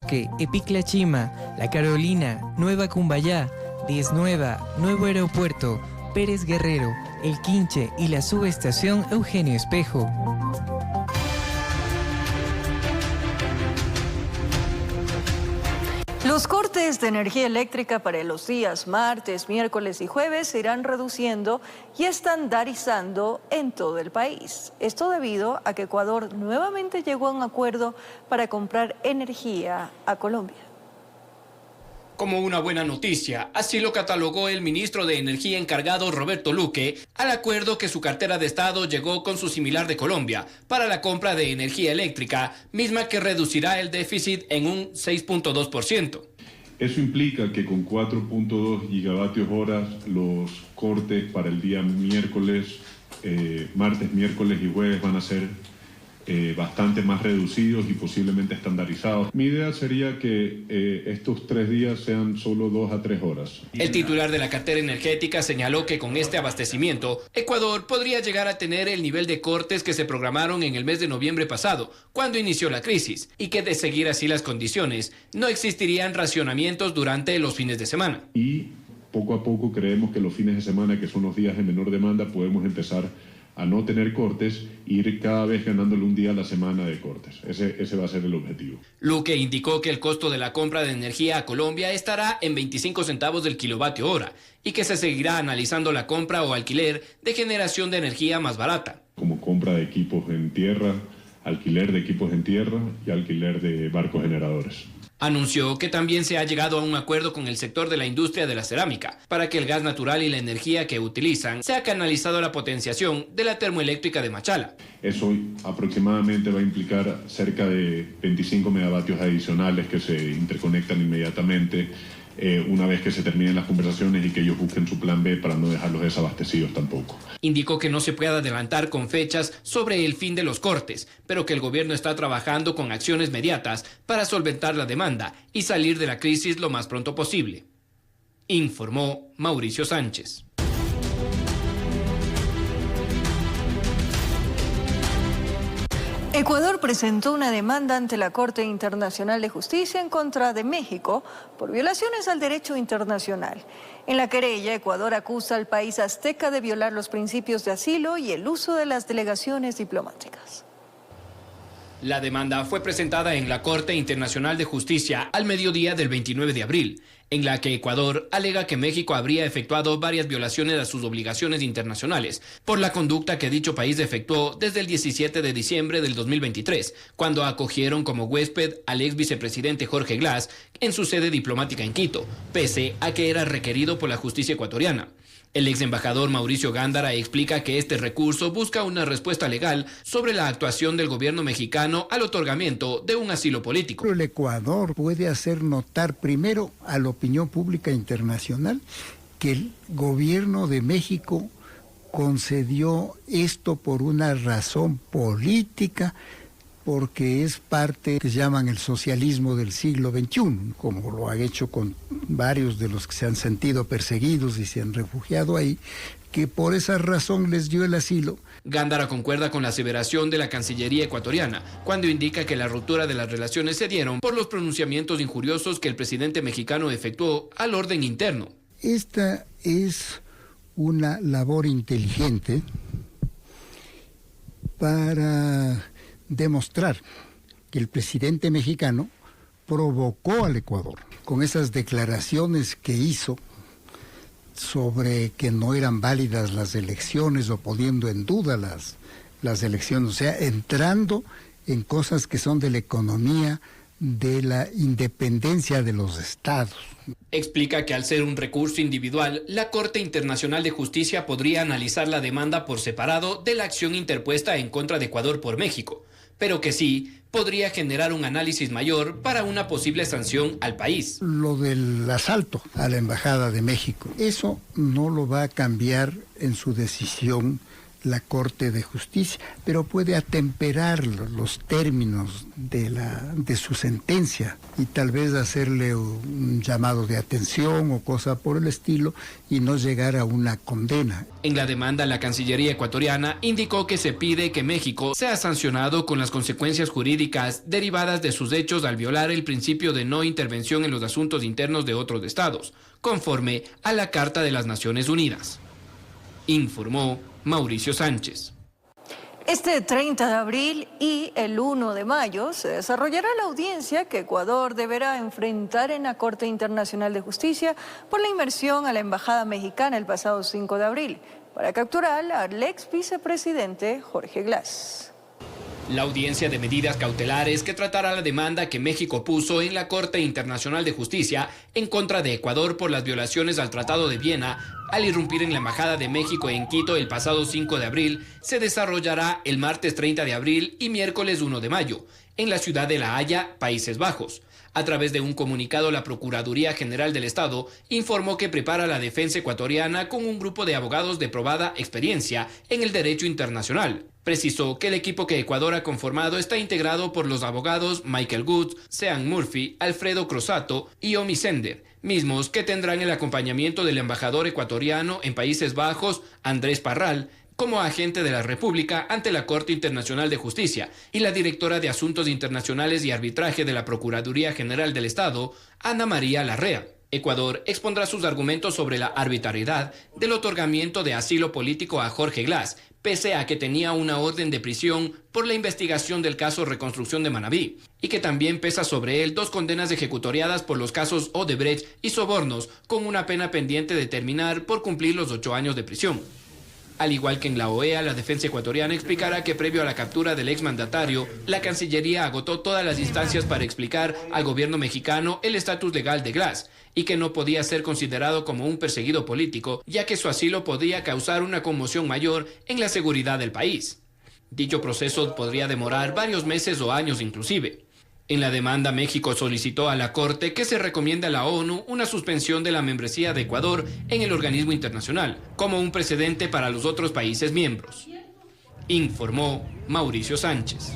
que Epicla Chima, La Carolina, Nueva Cumbayá, Diez Nueva, Nuevo Aeropuerto, Pérez Guerrero, El Quinche y la subestación Eugenio Espejo. Los cortes de energía eléctrica para los días martes, miércoles y jueves se irán reduciendo y estandarizando en todo el país. Esto debido a que Ecuador nuevamente llegó a un acuerdo para comprar energía a Colombia. Como una buena noticia, así lo catalogó el ministro de Energía encargado Roberto Luque al acuerdo que su cartera de Estado llegó con su similar de Colombia para la compra de energía eléctrica, misma que reducirá el déficit en un 6.2%. Eso implica que con 4.2 gigavatios horas los cortes para el día miércoles, martes, miércoles y jueves van a ser bastante más reducidos y posiblemente estandarizados. Mi idea sería que estos 3 días sean solo 2 a 3 horas. El titular de la cartera energética señaló que con este abastecimiento, Ecuador podría llegar a tener el nivel de cortes que se programaron en el mes de noviembre pasado, cuando inició la crisis, y que de seguir así las condiciones, no existirían racionamientos durante los fines de semana. Y poco a poco creemos que los fines de semana, que son los días de menor demanda, podemos empezar a no tener cortes e ir cada vez ganándole un día a la semana de cortes. Ese va a ser el objetivo. Luque indicó que el costo de la compra de energía a Colombia estará en 25 centavos del kilovatio hora y que se seguirá analizando la compra o alquiler de generación de energía más barata. Como compra de equipos en tierra, alquiler de equipos en tierra y alquiler de barcos generadores. Anunció que también se ha llegado a un acuerdo con el sector de la industria de la cerámica para que el gas natural y la energía que utilizan sea canalizado a la potenciación de la termoeléctrica de Machala. Eso aproximadamente va a implicar cerca de 25 megavatios adicionales que se interconectan inmediatamente una vez que se terminen las conversaciones y que ellos busquen su plan B para no dejarlos desabastecidos tampoco. Indicó que no se puede adelantar con fechas sobre el fin de los cortes, pero que el gobierno está trabajando con acciones inmediatas para solventar la demanda y salir de la crisis lo más pronto posible. Informó Mauricio Sánchez. Ecuador presentó una demanda ante la Corte Internacional de Justicia en contra de México por violaciones al derecho internacional. En la querella, Ecuador acusa al país azteca de violar los principios de asilo y el uso de las delegaciones diplomáticas. La demanda fue presentada en la Corte Internacional de Justicia al mediodía del 29 de abril, en la que Ecuador alega que México habría efectuado varias violaciones a sus obligaciones internacionales por la conducta que dicho país efectuó desde el 17 de diciembre del 2023, cuando acogieron como huésped al ex vicepresidente Jorge Glass en su sede diplomática en Quito, pese a que era requerido por la justicia ecuatoriana. El ex embajador Mauricio Gándara explica que este recurso busca una respuesta legal sobre la actuación del gobierno mexicano al otorgamiento de un asilo político. El Ecuador puede hacer notar primero a la opinión pública internacional que el gobierno de México concedió esto por una razón política, porque es parte que llaman el socialismo del siglo XXI, como lo ha hecho con varios de los que se han sentido perseguidos y se han refugiado ahí, que por esa razón les dio el asilo. Gándara concuerda con la aseveración de la Cancillería ecuatoriana, cuando indica que la ruptura de las relaciones se dieron por los pronunciamientos injuriosos que el presidente mexicano efectuó al orden interno. Esta es una labor inteligente para demostrar que el presidente mexicano provocó al Ecuador con esas declaraciones que hizo sobre que no eran válidas las elecciones o poniendo en duda las elecciones, o sea, entrando en cosas que son de la economía, de la independencia de los estados. Explica que al ser un recurso individual, la Corte Internacional de Justicia podría analizar la demanda por separado de la acción interpuesta en contra de Ecuador por México, pero que sí podría generar un análisis mayor para una posible sanción al país. Lo del asalto a la Embajada de México, eso no lo va a cambiar en su decisión la Corte de Justicia, pero puede atemperar los términos de su sentencia y tal vez hacerle un llamado de atención o cosa por el estilo y no llegar a una condena. En la demanda, la Cancillería ecuatoriana indicó que se pide que México sea sancionado con las consecuencias jurídicas derivadas de sus hechos al violar el principio de no intervención en los asuntos internos de otros estados, conforme a la Carta de las Naciones Unidas. Informó Mauricio Sánchez. Este 30 de abril y el 1 de mayo se desarrollará la audiencia que Ecuador deberá enfrentar en la Corte Internacional de Justicia por la inmersión a la Embajada Mexicana el pasado 5 de abril para capturar al ex vicepresidente Jorge Glass. La audiencia de medidas cautelares que tratará la demanda que México puso en la Corte Internacional de Justicia en contra de Ecuador por las violaciones al Tratado de Viena al irrumpir en la Embajada de México en Quito el pasado 5 de abril se desarrollará el martes 30 de abril y miércoles 1 de mayo en la ciudad de La Haya, Países Bajos. A través de un comunicado, la Procuraduría General del Estado informó que prepara la defensa ecuatoriana con un grupo de abogados de probada experiencia en el derecho internacional. Precisó que el equipo que Ecuador ha conformado está integrado por los abogados Michael Goods, Sean Murphy, Alfredo Crosato y Omi Sender, mismos que tendrán el acompañamiento del embajador ecuatoriano en Países Bajos, Andrés Parral, como agente de la República ante la Corte Internacional de Justicia, y la directora de Asuntos Internacionales y Arbitraje de la Procuraduría General del Estado, Ana María Larrea. Ecuador expondrá sus argumentos sobre la arbitrariedad del otorgamiento de asilo político a Jorge Glass, pese a que tenía una orden de prisión por la investigación del caso Reconstrucción de Manabí, y que también pesa sobre él 2 condenas ejecutoriadas por los casos Odebrecht y sobornos, con una pena pendiente de terminar por cumplir los 8 años de prisión. Al igual que en la OEA, la defensa ecuatoriana explicará que previo a la captura del exmandatario, la Cancillería agotó todas las instancias para explicar al gobierno mexicano el estatus legal de Glass y que no podía ser considerado como un perseguido político, ya que su asilo podía causar una conmoción mayor en la seguridad del país. Dicho proceso podría demorar varios meses o años inclusive. En la demanda, México solicitó a la Corte que se recomiende a la ONU una suspensión de la membresía de Ecuador en el organismo internacional, como un precedente para los otros países miembros. Informó Mauricio Sánchez.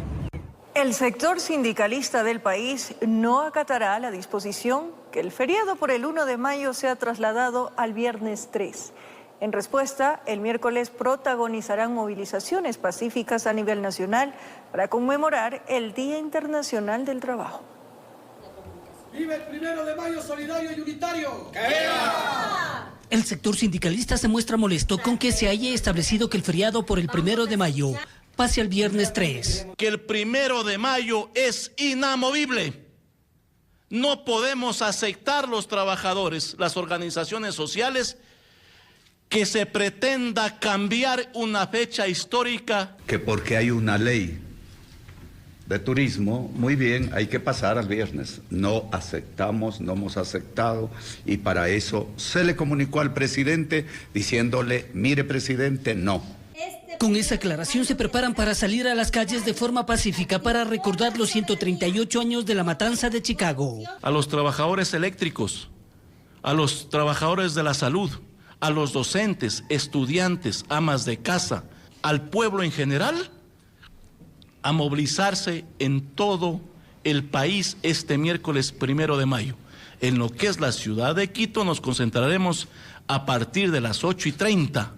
El sector sindicalista del país no acatará la disposición que el feriado por el 1 de mayo sea trasladado al viernes 3. En respuesta, el miércoles protagonizarán movilizaciones pacíficas a nivel nacional para conmemorar el Día Internacional del Trabajo. ¡Viva el 1 de mayo solidario y unitario! ¡Que viva! El sector sindicalista se muestra molesto con que se haya establecido que el feriado por el 1 de mayo pase al viernes 3. Que el 1 de mayo es inamovible. No podemos aceptar los trabajadores, las organizaciones sociales, que se pretenda cambiar una fecha histórica. Que porque hay una ley de turismo, muy bien, hay que pasar al viernes. No aceptamos, no hemos aceptado, y para eso se le comunicó al presidente diciéndole, mire presidente, no. Con esa aclaración se preparan para salir a las calles de forma pacífica para recordar los 138 años de la matanza de Chicago. A los trabajadores eléctricos, a los trabajadores de la salud, a los docentes, estudiantes, amas de casa, al pueblo en general, a movilizarse en todo el país este miércoles 1 de mayo. En lo que es la ciudad de Quito nos concentraremos a partir de las 8:30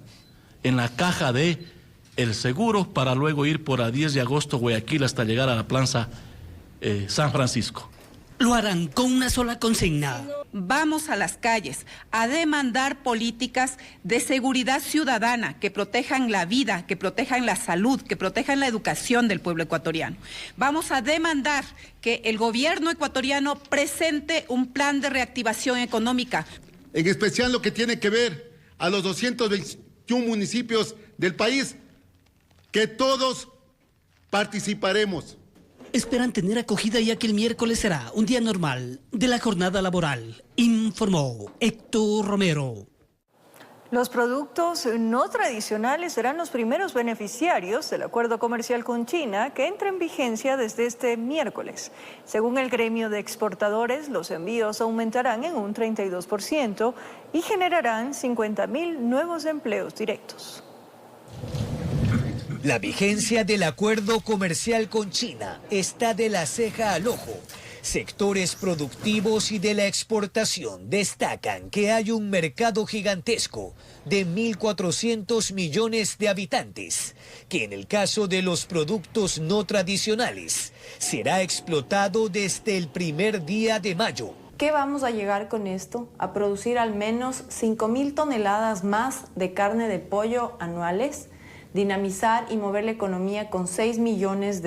en la caja de El Seguro para luego ir por a 10 de agosto Guayaquil hasta llegar a la Plaza San Francisco. Lo harán con una sola consigna. Vamos a las calles a demandar políticas de seguridad ciudadana que protejan la vida, que protejan la salud, que protejan la educación del pueblo ecuatoriano. Vamos a demandar que el gobierno ecuatoriano presente un plan de reactivación económica. En especial lo que tiene que ver a los 221 municipios del país, que todos participaremos. Esperan tener acogida ya que el miércoles será un día normal de la jornada laboral, informó Héctor Romero. Los productos no tradicionales serán los primeros beneficiarios del acuerdo comercial con China que entra en vigencia desde este miércoles. Según el gremio de exportadores, los envíos aumentarán en un 32% y generarán 50.000 nuevos empleos directos. La vigencia del acuerdo comercial con China está de la ceja al ojo. Sectores productivos y de la exportación destacan que hay un mercado gigantesco de 1.400 millones de habitantes, que en el caso de los productos no tradicionales será explotado desde el primer día de mayo. ¿Qué vamos a llegar con esto? A producir al menos 5.000 toneladas más de carne de pollo anuales, dinamizar y mover la economía con $6 millones.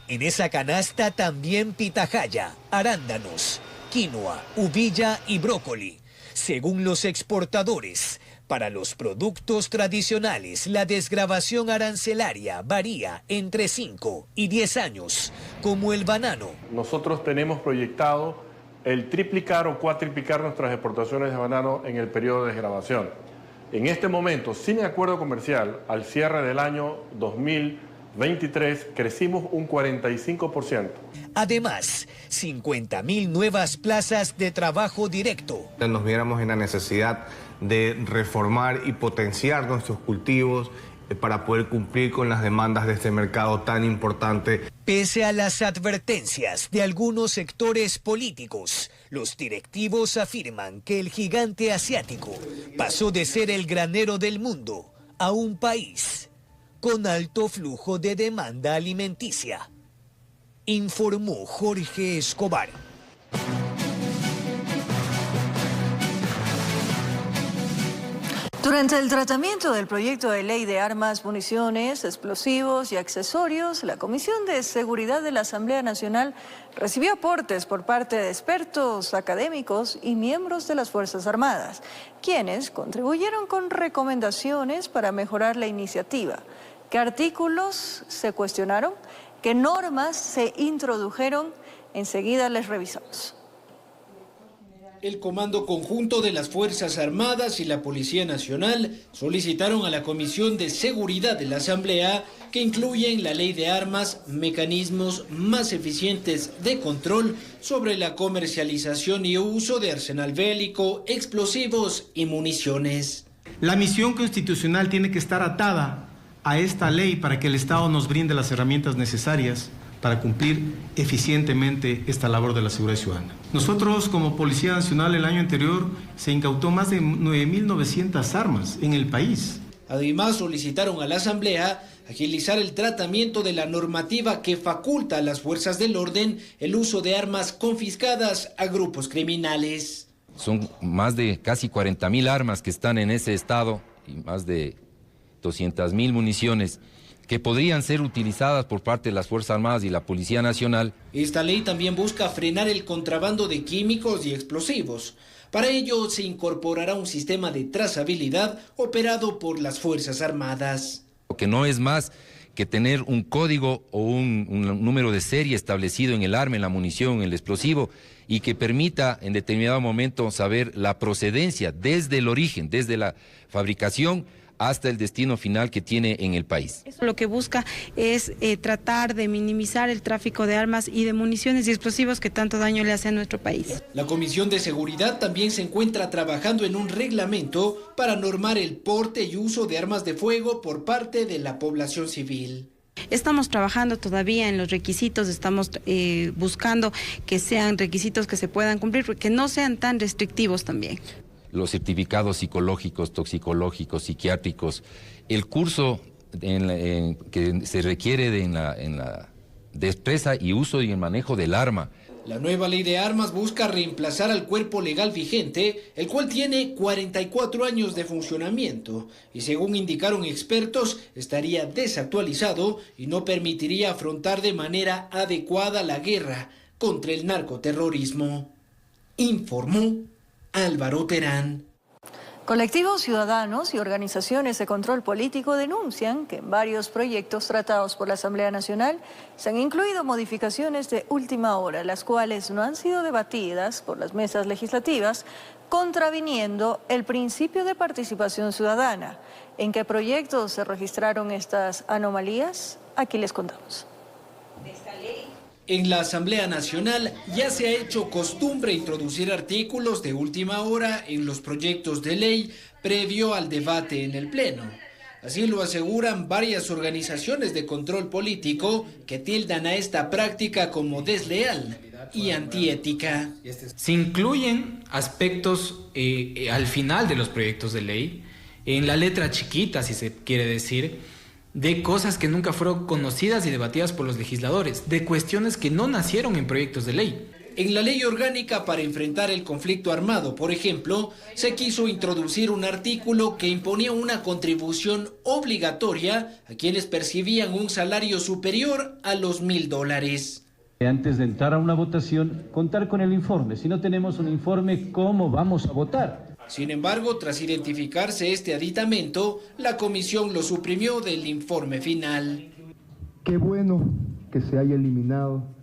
En esa canasta también pitahaya, arándanos, quinoa, uvilla y brócoli. Según los exportadores, para los productos tradicionales la desgravación arancelaria varía entre 5 y 10 años, como el banano. Nosotros tenemos proyectado el triplicar o cuatriplicar nuestras exportaciones de banano en el periodo de desgravación. En este momento, sin acuerdo comercial, al cierre del año 2023, crecimos un 45%. Además, 50.000 nuevas plazas de trabajo directo. Nos viéramos en la necesidad de reformar y potenciar nuestros cultivos para poder cumplir con las demandas de este mercado tan importante. Pese a las advertencias de algunos sectores políticos, los directivos afirman que el gigante asiático pasó de ser el granero del mundo a un país con alto flujo de demanda alimenticia, informó Jorge Escobar. Durante el tratamiento del proyecto de ley de armas, municiones, explosivos y accesorios, la Comisión de Seguridad de la Asamblea Nacional recibió aportes por parte de expertos, académicos y miembros de las Fuerzas Armadas, quienes contribuyeron con recomendaciones para mejorar la iniciativa. ¿Qué artículos se cuestionaron? ¿Qué normas se introdujeron? Enseguida les revisamos. El Comando Conjunto de las Fuerzas Armadas y la Policía Nacional solicitaron a la Comisión de Seguridad de la Asamblea que incluya en la Ley de Armas mecanismos más eficientes de control sobre la comercialización y uso de arsenal bélico, explosivos y municiones. La misión constitucional tiene que estar atada a esta ley para que el Estado nos brinde las herramientas necesarias para cumplir eficientemente esta labor de la seguridad ciudadana. Nosotros, como Policía Nacional, el año anterior se incautó más de 9.900 armas en el país. Además, solicitaron a la Asamblea agilizar el tratamiento de la normativa que faculta a las fuerzas del orden el uso de armas confiscadas a grupos criminales. Son más de casi 40.000 armas que están en ese estado y más de 200.000 municiones que podrían ser utilizadas por parte de las Fuerzas Armadas y la Policía Nacional. Esta ley también busca frenar el contrabando de químicos y explosivos. Para ello se incorporará un sistema de trazabilidad operado por las Fuerzas Armadas. Que no es más que tener un código o un número de serie establecido en el arma, en la munición, en el explosivo, y que permita en determinado momento saber la procedencia desde el origen, desde la fabricación, hasta el destino final que tiene en el país. Lo que busca es tratar de minimizar el tráfico de armas y de municiones y explosivos que tanto daño le hace a nuestro país. La Comisión de Seguridad también se encuentra trabajando en un reglamento para normar el porte y uso de armas de fuego por parte de la población civil. Estamos trabajando todavía en los requisitos, estamos buscando que sean requisitos que se puedan cumplir, que no sean tan restrictivos también. Los certificados psicológicos, toxicológicos, psiquiátricos, el curso que se requiere en la destreza y uso y el manejo del arma. La nueva ley de armas busca reemplazar al cuerpo legal vigente, el cual tiene 44 años de funcionamiento y según indicaron expertos estaría desactualizado y no permitiría afrontar de manera adecuada la guerra contra el narcoterrorismo. Informó Álvaro Terán. Colectivos ciudadanos y organizaciones de control político denuncian que en varios proyectos tratados por la Asamblea Nacional se han incluido modificaciones de última hora, las cuales no han sido debatidas por las mesas legislativas, contraviniendo el principio de participación ciudadana. ¿En qué proyectos se registraron estas anomalías? Aquí les contamos. En la Asamblea Nacional ya se ha hecho costumbre introducir artículos de última hora en los proyectos de ley previo al debate en el Pleno. Así lo aseguran varias organizaciones de control político que tildan a esta práctica como desleal y antiética. Se incluyen aspectos al final de los proyectos de ley, en la letra chiquita, si se quiere decir, de cosas que nunca fueron conocidas y debatidas por los legisladores, de cuestiones que no nacieron en proyectos de ley. En la ley orgánica para enfrentar el conflicto armado, por ejemplo, se quiso introducir un artículo que imponía una contribución obligatoria a quienes percibían un salario superior a los $1,000. Antes de entrar a una votación, contar con el informe. Si no tenemos un informe, ¿cómo vamos a votar? Sin embargo, tras identificarse este aditamento, la comisión lo suprimió del informe final. Qué bueno que se haya eliminado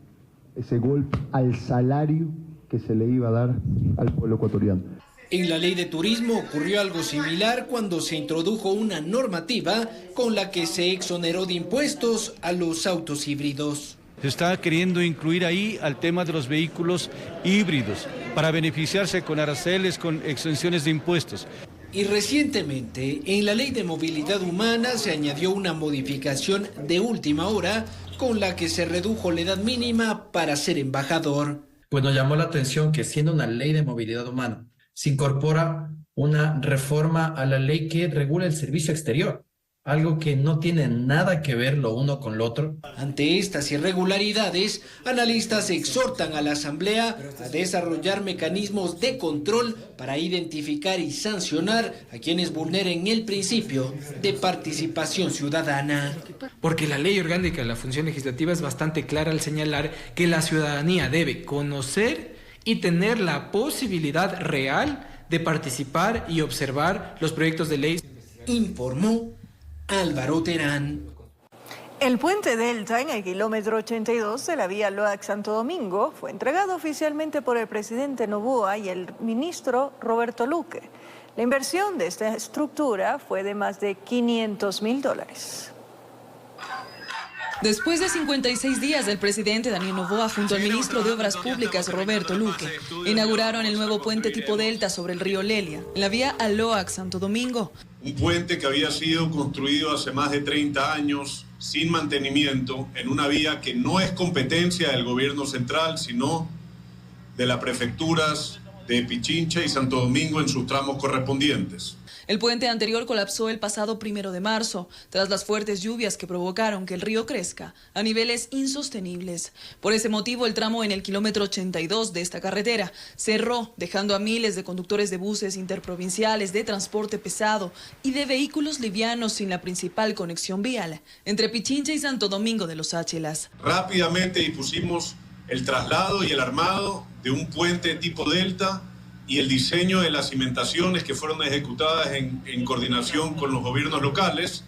ese golpe al salario que se le iba a dar al pueblo ecuatoriano. En la ley de turismo ocurrió algo similar cuando se introdujo una normativa con la que se exoneró de impuestos a los autos híbridos. Se está queriendo incluir ahí al tema de los vehículos híbridos para beneficiarse con aranceles, con exenciones de impuestos. Y recientemente, en la Ley de Movilidad Humana se añadió una modificación de última hora con la que se redujo la edad mínima para ser embajador. Pues nos llamó la atención que siendo una ley de movilidad humana, se incorpora una reforma a la ley que regula el servicio exterior, algo que no tiene nada que ver lo uno con lo otro. Ante estas irregularidades, analistas exhortan a la Asamblea a desarrollar mecanismos de control para identificar y sancionar a quienes vulneren el principio de participación ciudadana. Porque la ley orgánica de la función legislativa es bastante clara al señalar que la ciudadanía debe conocer y tener la posibilidad real de participar y observar los proyectos de ley. Informó Álvaro Terán. El puente Delta en el kilómetro 82 de la vía Loax-Santo Domingo fue entregado oficialmente por el presidente Noboa y el ministro Roberto Luque. La inversión de esta estructura fue de más de $500.000. Después de 56 días, el presidente Daniel Noboa junto al ministro de Obras Públicas Roberto Luque inauguraron el nuevo puente tipo Delta sobre el río Lelia, en la vía Aloax-Santo Domingo. Un puente que había sido construido hace más de 30 años sin mantenimiento en una vía que no es competencia del gobierno central, sino de las prefecturas de Pichincha y Santo Domingo en sus tramos correspondientes. El puente anterior colapsó el pasado 1 de marzo, tras las fuertes lluvias que provocaron que el río crezca a niveles insostenibles. Por ese motivo, el tramo en el kilómetro 82 de esta carretera cerró, dejando a miles de conductores de buses interprovinciales, de transporte pesado y de vehículos livianos sin la principal conexión vial entre Pichincha y Santo Domingo de los Áchilas. Rápidamente dispusimos el traslado y el armado de un puente tipo Delta y el diseño de las cimentaciones que fueron ejecutadas en coordinación con los gobiernos locales.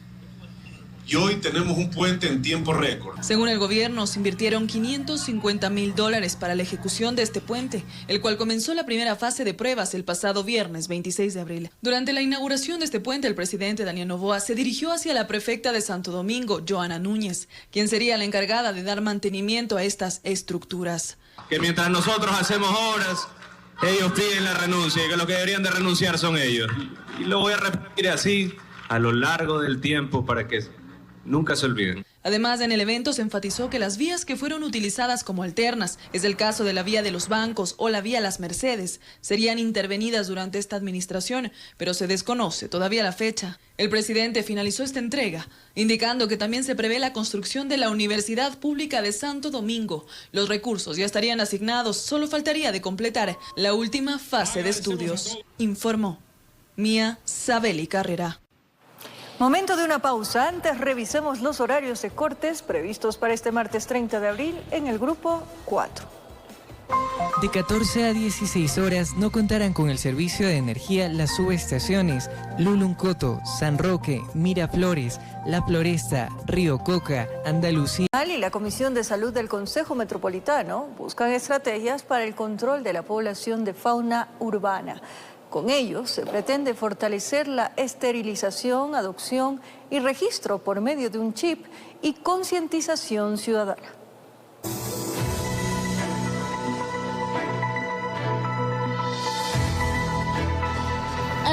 Y hoy tenemos un puente en tiempo récord. Según el gobierno, se invirtieron $550.000 para la ejecución de este puente, el cual comenzó la primera fase de pruebas el pasado viernes 26 de abril. Durante la inauguración de este puente, el presidente Daniel Noboa se dirigió hacia la prefecta de Santo Domingo, Joana Núñez, quien sería la encargada de dar mantenimiento a estas estructuras. Que mientras nosotros hacemos obras, ellos piden la renuncia y que lo que deberían de renunciar son ellos. Y lo voy a repetir así a lo largo del tiempo para que nunca se olviden. Además, en el evento se enfatizó que las vías que fueron utilizadas como alternas, es el caso de la vía de los bancos o la vía Las Mercedes, serían intervenidas durante esta administración, pero se desconoce todavía la fecha. El presidente finalizó esta entrega, indicando que también se prevé la construcción de la Universidad Pública de Santo Domingo. Los recursos ya estarían asignados, solo faltaría de completar la última fase de estudios, informó Mía Sabeli Carrera. Momento de una pausa. Antes revisemos los horarios de cortes previstos para este martes 30 de abril en el grupo 4. De 14 a 16 horas no contarán con el servicio de energía las subestaciones Luluncoto, San Roque, Miraflores, La Floresta, Río Coca, Andalucía. Y la Comisión de Salud del Consejo Metropolitano buscan estrategias para el control de la población de fauna urbana. Con ello se pretende fortalecer la esterilización, adopción y registro por medio de un chip y concientización ciudadana.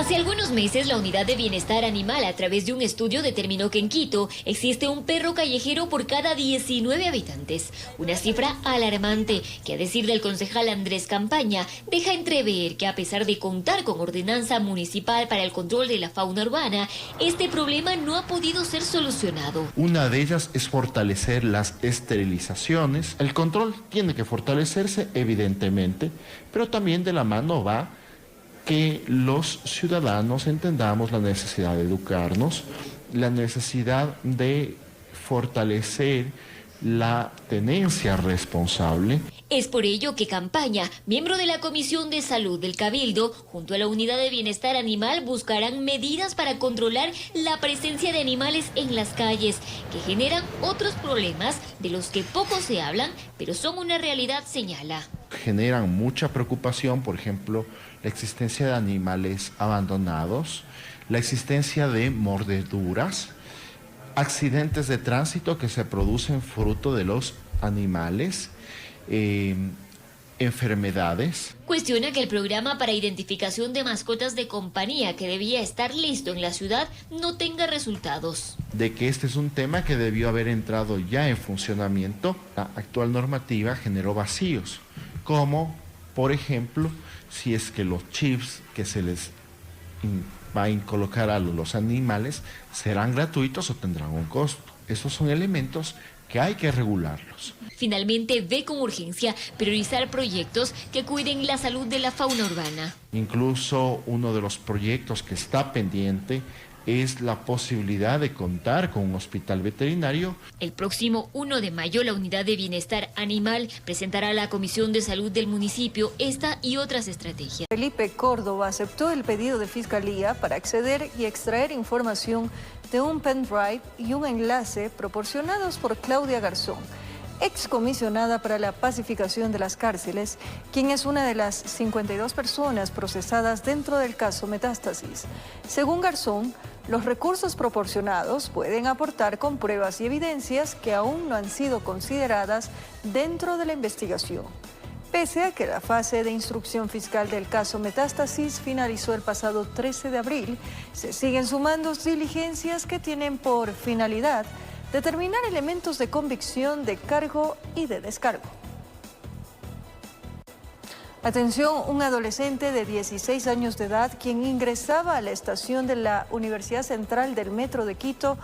Hace algunos meses, la Unidad de Bienestar Animal, a través de un estudio, determinó que en Quito existe un perro callejero por cada 19 habitantes. Una cifra alarmante que, a decir del concejal Andrés Campaña, deja entrever que, a pesar de contar con ordenanza municipal para el control de la fauna urbana, este problema no ha podido ser solucionado. Una de ellas es fortalecer las esterilizaciones. El control tiene que fortalecerse, evidentemente, pero también de la mano va que los ciudadanos entendamos la necesidad de educarnos, la necesidad de fortalecer la tenencia responsable. Es por ello que Campaña, miembro de la Comisión de Salud del Cabildo, junto a la Unidad de Bienestar Animal, buscarán medidas para controlar la presencia de animales en las calles, que generan otros problemas de los que poco se hablan, pero son una realidad, señala. Generan mucha preocupación, por ejemplo, la existencia de animales abandonados, la existencia de mordeduras, accidentes de tránsito que se producen fruto de los animales, enfermedades. Cuestiona que el programa para identificación de mascotas de compañía, que debía estar listo en la ciudad, no tenga resultados. De que este es un tema que debió haber entrado ya en funcionamiento. La actual normativa generó vacíos, como por ejemplo, si es que los chips que se les va a colocar a los animales serán gratuitos o tendrán un costo. Esos son elementos que hay que regularlos. Finalmente, ve con urgencia priorizar proyectos que cuiden la salud de la fauna urbana. Incluso uno de los proyectos que está pendiente es la posibilidad de contar con un hospital veterinario. El próximo 1 de mayo, la Unidad de Bienestar Animal presentará a la Comisión de Salud del municipio esta y otras estrategias. Felipe Córdoba aceptó el pedido de Fiscalía para acceder y extraer información de un pendrive y un enlace proporcionados por Claudia Garzón, excomisionada para la pacificación de las cárceles, quien es una de las 52 personas procesadas dentro del caso Metástasis. Según Garzón, los recursos proporcionados pueden aportar con pruebas y evidencias que aún no han sido consideradas dentro de la investigación. Pese a que la fase de instrucción fiscal del caso Metástasis finalizó el pasado 13 de abril, se siguen sumando diligencias que tienen por finalidad determinar elementos de convicción, de cargo y de descargo. Atención, un adolescente de 16 años de edad, quien ingresaba a la estación de la Universidad Central del Metro de Quito,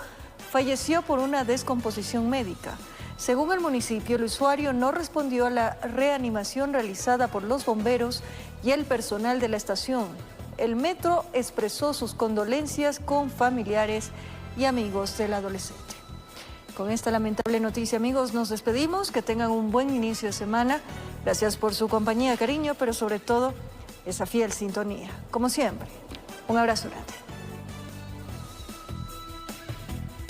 falleció por una descomposición médica. Según el municipio, el usuario no respondió a la reanimación realizada por los bomberos y el personal de la estación. El metro expresó sus condolencias con familiares y amigos del adolescente. Con esta lamentable noticia, amigos, nos despedimos. Que tengan un buen inicio de semana. Gracias por su compañía, cariño, pero sobre todo esa fiel sintonía. Como siempre, un abrazo grande.